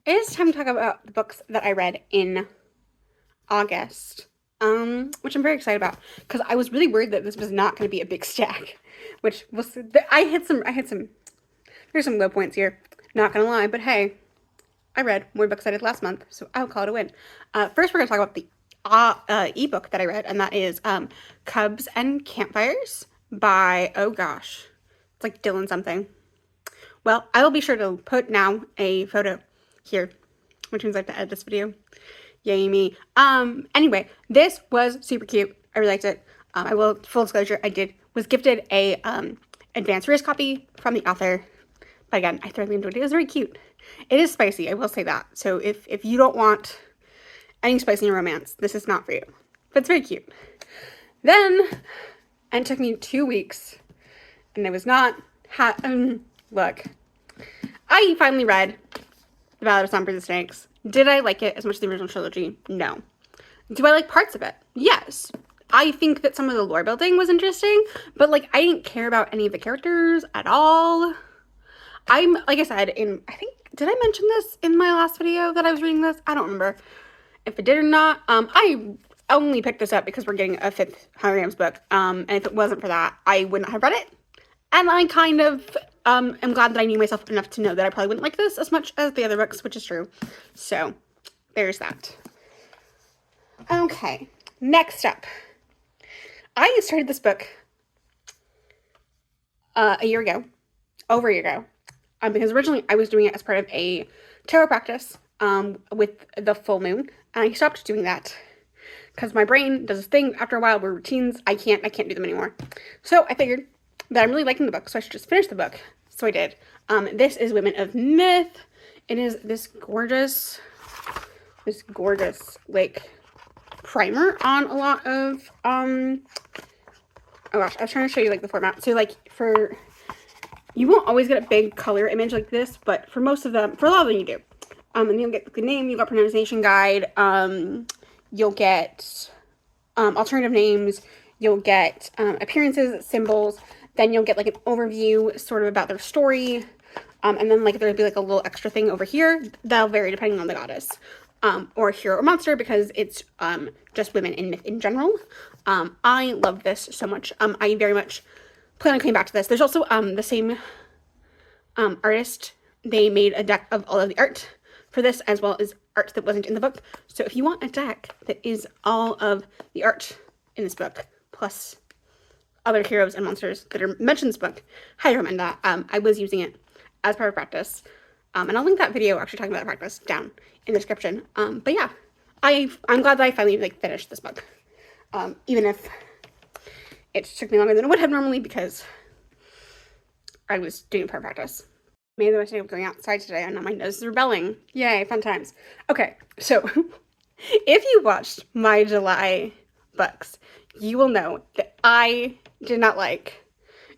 it is time to talk about the books that I read in August, which I'm very excited about because I was really worried that this was not going to be a big stack, which was there's some low points here, not gonna lie, but hey, I read more books I did last month, so I'll call it a win. First, we're gonna talk about the ebook that I read, and that is Cubs and Campfires by, oh gosh, it's like Dylan something. Well, I will be sure to put now a photo here, which means I have to edit this video. Yay me. Anyway, this was super cute. I really liked it. I will, full disclosure, was gifted a advanced readers copy from the author. But again, I thoroughly enjoyed it. It was very cute. It is spicy, I will say that. So if you don't want any spicy in romance, this is not for you. But it's very cute. Then, and it took me 2 weeks, and it was not, look. I finally read The Ballad of Songbirds and Snakes. Did I like it as much as the original trilogy? No. Do I like parts of it? Yes. I think that some of the lore building was interesting, but like I didn't care about any of the characters at all. Like I said, did I mention this in my last video that I was reading this? I don't remember if I did or not. I only picked this up because we're getting a 5th Hunger Games book, and if it wasn't for that, I wouldn't have read it. And I kind of am glad that I knew myself enough to know that I probably wouldn't like this as much as the other books, which is true. So, there's that. Okay, next up. I started this book over a year ago, because originally I was doing it as part of a tarot practice with the full moon, and I stopped doing that because my brain does this thing after a while where routines, I can't do them anymore. So I figured that I'm really liking the book, so I should just finish the book. So I did. This is Women of Myth. It is this gorgeous like primer on a lot of oh gosh, I was trying to show you like the format. So like you won't always get a big color image like this, but for most of them, for a lot of them you do. And you'll get the name, you'll get pronunciation guide, you'll get alternative names, you'll get appearances, symbols, then you'll get like an overview sort of about their story, and then like there'll be like a little extra thing over here that'll vary depending on the goddess, or hero or monster, because it's just women in myth in general. I love this so much. I very much plan on coming back to this. There's also the same artist. They made a deck of all of the art for this, as well as art that wasn't in the book. So if you want a deck that is all of the art in this book, plus other heroes and monsters that are mentioned in this book, highly recommend that. I was using it as part of practice. And I'll link that video actually talking about the practice down in the description. But yeah, I'm glad that I finally like finished this book. Even if it took me longer than it would have normally because I was doing part practice. Made the mistake of going outside today and now my nose is rebelling. Yay, fun times. Okay, so if you watched my July books, you will know that I did not like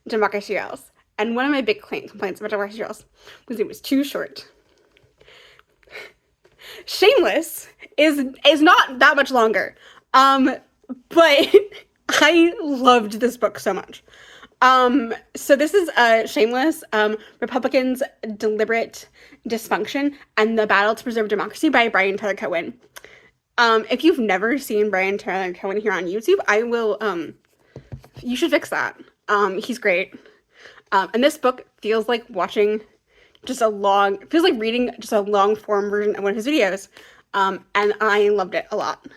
Democracy Else. And one of my big complaints about Democracy Else was it was too short. Shameless is not that much longer. But I loved this book so much. So this is Shameless, Republicans' Deliberate Dysfunction and the Battle to Preserve Democracy by Brian Tyler Cohen. If you've never seen Brian Tyler Cohen here on YouTube, I will, you should fix that. He's great. And this book feels like reading just a long form version of one of his videos. And I loved it a lot.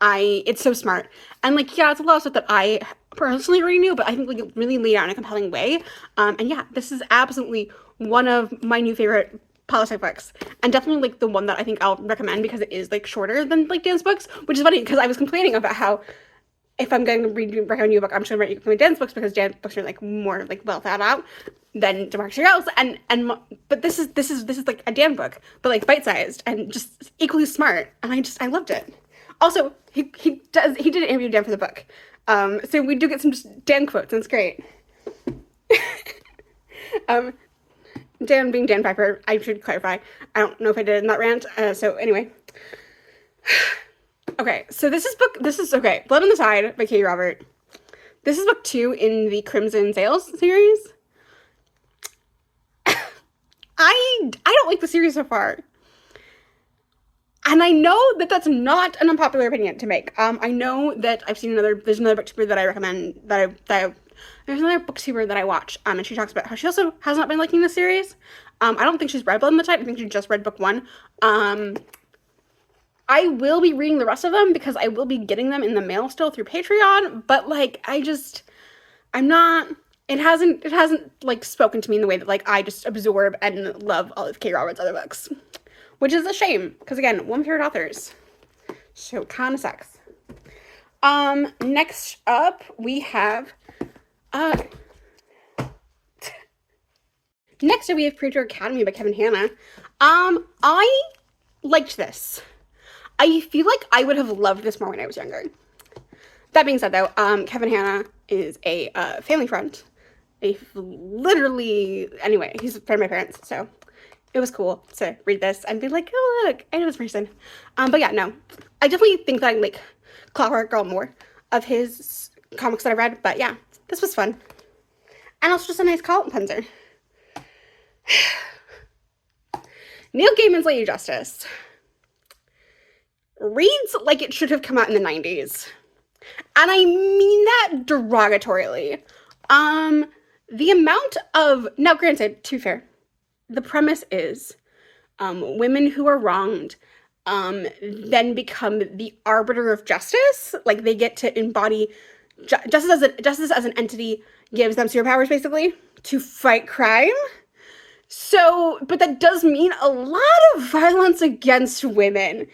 It's so smart. And like, yeah, it's a lot of stuff that I personally already knew, but I think like it really laid out in a compelling way. And yeah, this is absolutely one of my new favorite politics books, and definitely like the one that I think I'll recommend because it is like shorter than like Dan's books, which is funny because I was complaining about how if I'm going to recommend you a book, I'm just going to recommend Dan's books because Dan's books are like more like well thought out than Democracy Else, but this is like a Dan book, but like bite-sized and just equally smart, and I loved it. Also, he did an interview with Dan for the book, so we do get some just Dan quotes, and it's great. Dan being Dan Piper, I should clarify. I don't know if I did in that rant. So anyway. Okay, so this is okay. Blood on the Side by Katie Robert. This is book 2 in the Crimson Sails series. I don't like the series so far. And I know that that's not an unpopular opinion to make. I know that I've seen there's another booktuber that I recommend, there's another booktuber that I watch, and she talks about how she also has not been liking the series. I don't think she's read Blood in the Type. I think she just read book 1. I will be reading the rest of them because I will be getting them in the mail still through Patreon, but, like, I'm not, it hasn't, like, spoken to me in the way that, like, I just absorb and love all of K. Roberts' other books. Which is a shame, because, again, one of my favorite authors. So, kind of sucks. Next up, we have, Preacher Academy by Kevin Hanna. I liked this. I feel like I would have loved this more when I was younger. That being said, though, Kevin Hanna is a family friend. Anyway, he's a friend of my parents, so it was cool to read this and be like, oh, look, I know this person. But yeah, no, I definitely think that I like Clockwork Girl more of his comics that I read, but yeah, this was fun. And also just a nice palate cleanser. Neil Gaiman's Lady Justice reads like it should have come out in the 90s. And I mean that derogatorily. The amount of, now granted, to be fair, the premise is women who are wronged then become the arbiter of justice. Like, they get to embody justice as an entity, gives them superpowers, basically, to fight crime. So, but that does mean a lot of violence against women.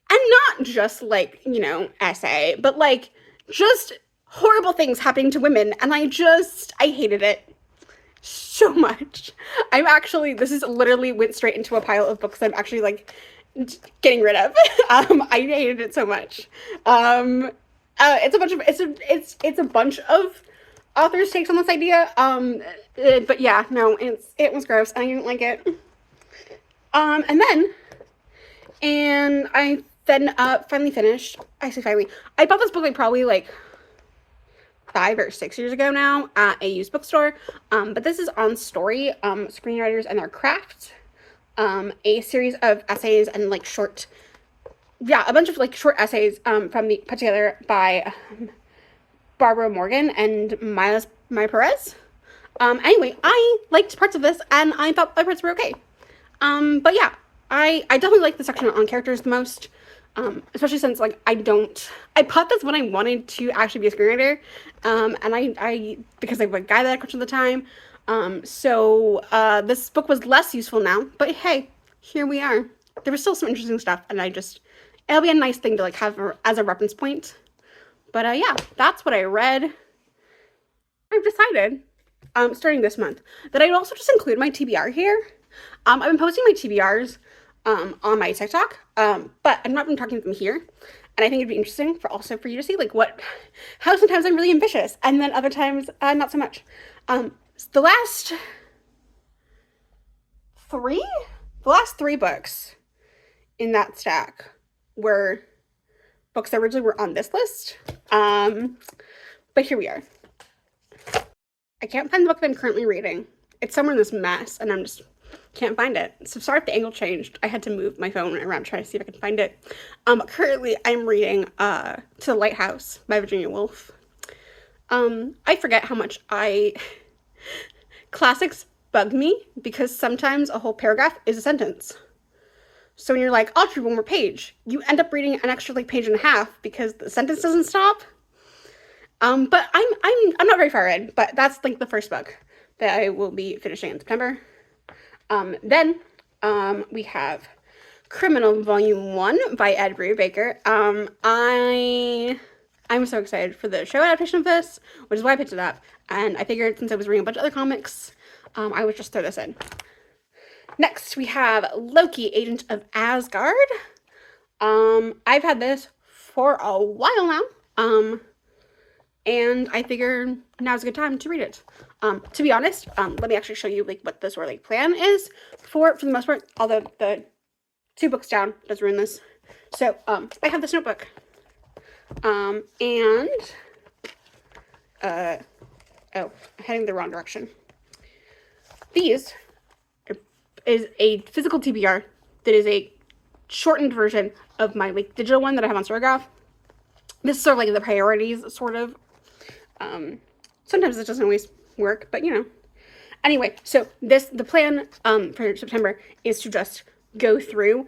And not just, like, you know, SA, but, like, just horrible things happening to women. And I hated it so much. This is literally went straight into a pile of books that I'm actually, like, getting rid of. I hated it so much. It's a bunch of authors' takes on this idea. But yeah, no, it was gross. I didn't like it. And I finally finished. I say finally. I bought this book like probably like 5 or 6 years ago now at a used bookstore. But this is On Story, Screenwriters and Their Craft. A series of essays and like a bunch of like short essays put together by Barbara Morgan and Maya Perez. Anyway, I liked parts of this and I thought other parts were okay. But yeah, I definitely like the section on characters the most. Especially since, like, I bought this when I wanted to actually be a screenwriter, and because I have a guy that I coached at the time, so this book was less useful now, but hey, here we are. There was still some interesting stuff, and it'll be a nice thing to, like, have as a reference point, but yeah, that's what I read. I've decided, starting this month, that I'd also just include my TBR here. I've been posting my TBRs on my TikTok, but I've not been talking to them here, and I think it'd be interesting for you to see, like, how sometimes I'm really ambitious, and then other times, not so much. The last 3 books in that stack were books that originally were on this list, but here we are. I can't find the book that I'm currently reading. It's somewhere in this mess, and I'm just can't find it. So sorry if the angle changed. I had to move my phone around trying to see if I could find it. Currently I'm reading To the Lighthouse by Virginia Woolf. I forget how much classics bug me because sometimes a whole paragraph is a sentence. So when you're like, I'll read one more page, you end up reading an extra like page and a half because the sentence doesn't stop. But I'm not very far in, but that's like the first book that I will be finishing in September. Then we have Criminal Volume 1 by Ed Brubaker. I'm so excited for the show adaptation of this, which is why I picked it up. And I figured since I was reading a bunch of other comics, I would just throw this in. Next, we have Loki, Agent of Asgard. I've had this for a while now. And I figured now's a good time to read it. To be honest, let me actually show you like what the sort of like plan is for the most part, although the 2 books down does ruin this. So, I have this notebook. I'm heading the wrong direction. These is a physical TBR that is a shortened version of my like digital one that I have on Storygraph. This is sort of like the priorities, sort of. Sometimes it doesn't always work, but you know. Anyway, so the plan for September is to just go through.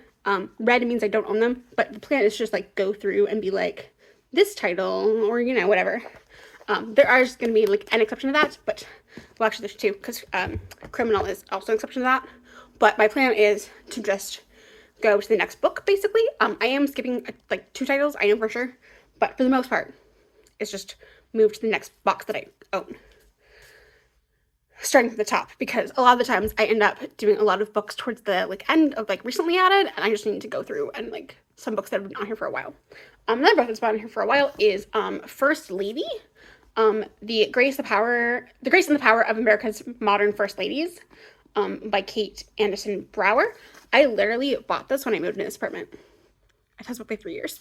Red means I don't own them, but the plan is just like go through and be like, this title, or you know, whatever. There are just going to be like an exception to that, but well, actually there's two, because criminal is also an exception to that. But my plan is to just go to the next book, basically. I am skipping like 2 titles, I know for sure, but for the most part, it's just move to the next box that I own. Starting from the top, because a lot of the times I end up doing a lot of books towards the like end of like recently added, and I just need to go through and like some books that have been on here for a while. Another book that's been on here for a while is First Lady, the Grace and the Power of America's Modern First Ladies, by Kate Anderson Brower. I literally bought this when I moved into this apartment. I've had this book by 3 years.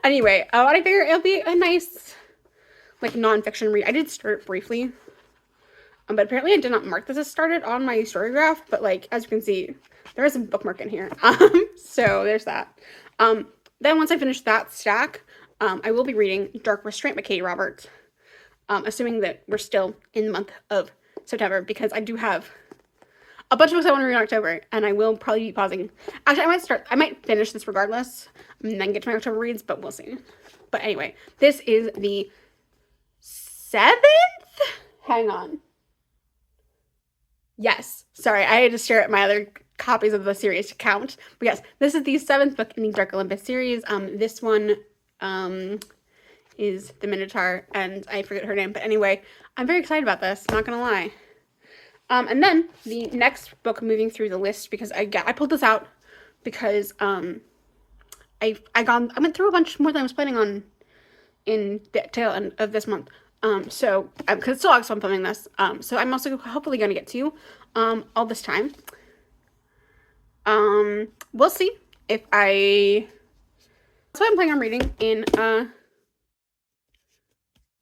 Anyway, I figure it'll be a nice like nonfiction read. I did start it briefly. But apparently I did not mark this as started on my Storygraph, but like, as you can see, there is a bookmark in here. So there's that. Then once I finish that stack, I will be reading Dark Restraint by Katie Roberts, assuming that we're still in the month of September, because I do have a bunch of books I want to read in October, and I will probably be pausing. Actually, I might finish this regardless, and then get to my October reads, but we'll see. But anyway, this is the 7th? Hang on. Yes. Sorry, I had to stare at my other copies of the series to count. But yes, this is the 7th book in the Dark Olympus series. This one is the Minotaur, and I forget her name. But anyway, I'm very excited about this, not gonna lie. And then the next book moving through the list, because I pulled this out because I went through a bunch more than I was planning on in the tail end of this month. So, because it's still August, so I'm filming this, so I'm also hopefully going to get to, all this time. We'll see if that's what I'm planning on reading in,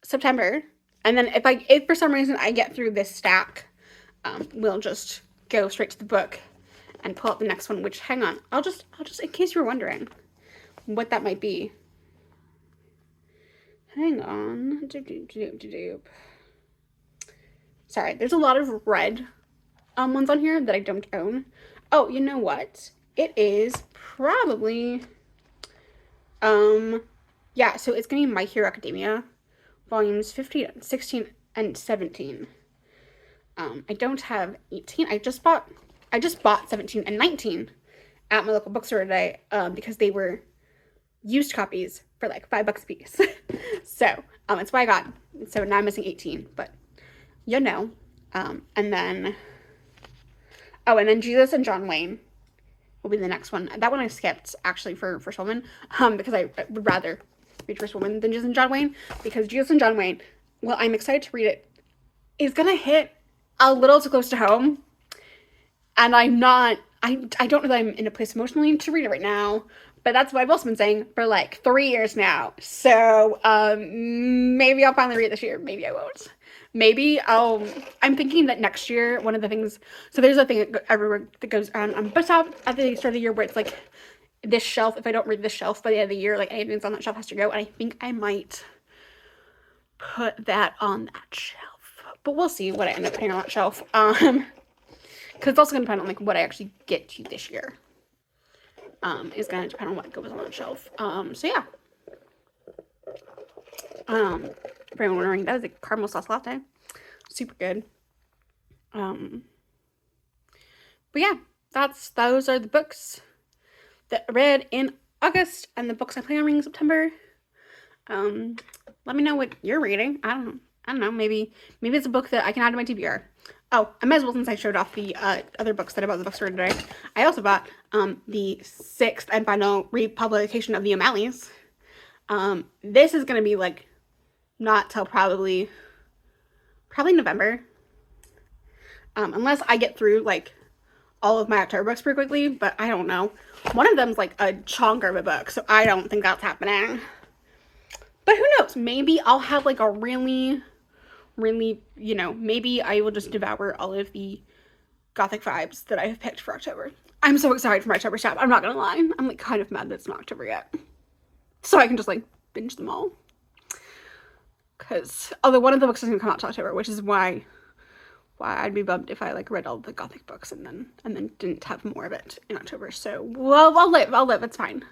September, and then if for some reason I get through this stack, we'll just go straight to the book and pull out the next one, which, hang on, I'll just, in case you were wondering what that might be. Hang on. Sorry, there's a lot of red ones on here that I don't own. Oh, you know what? It is probably yeah, so it's gonna be My Hero Academia, volumes 15, 16, and 17. I don't have 18. I just bought 17 and 19 at my local bookstore today, because they were used copies for like $5 a piece. So it's why I got, so now I'm missing 18, but you know. And then Jesus and John Wayne will be the next one. That one I skipped actually for First Woman, because I would rather read First Woman than Jesus and John Wayne, because Jesus and John Wayne, well, I'm excited to read it, is gonna hit a little too close to home, and I don't know that I'm in a place emotionally to read it right now. But that's what I've also been saying for like 3 years now. So maybe I'll finally read it this year. Maybe I won't. Maybe I'm thinking that next year, one of the things, so there's a thing everywhere that goes on BookTok at the start of the year where it's like this shelf, if I don't read this shelf by the end of the year, like anything that's on that shelf has to go. And I think I might put that on that shelf. But we'll see what I end up putting on that shelf. Because it's also going to depend on like what I actually get to this year. Is going to depend on what goes on that shelf. So yeah. For anyone wondering, that is a caramel sauce latte. Super good. But yeah, those are the books that I read in August and the books I plan on reading in September. Let me know what you're reading. I don't know. Maybe it's a book that I can add to my TBR. Oh, I might as well, since I showed off the other books that I bought at the bookstore today. I also bought the 6th and final republication of the O'Malleys. This is going to be like not till probably November. Unless I get through like all of my October books pretty quickly, but I don't know. One of them's like a chonker of a book, so I don't think that's happening. But who knows? Maybe I'll have like a really, you know, maybe I will just devour all of the gothic vibes that I have picked for October. I'm so excited for my October shop. I'm not gonna lie. I'm like kind of mad that it's not October yet. So I can just like binge them all. Because although one of the books is gonna come out to October, which is why I'd be bummed if I like read all the Gothic books and then didn't have more of it in October. So well, I'll live. It's fine.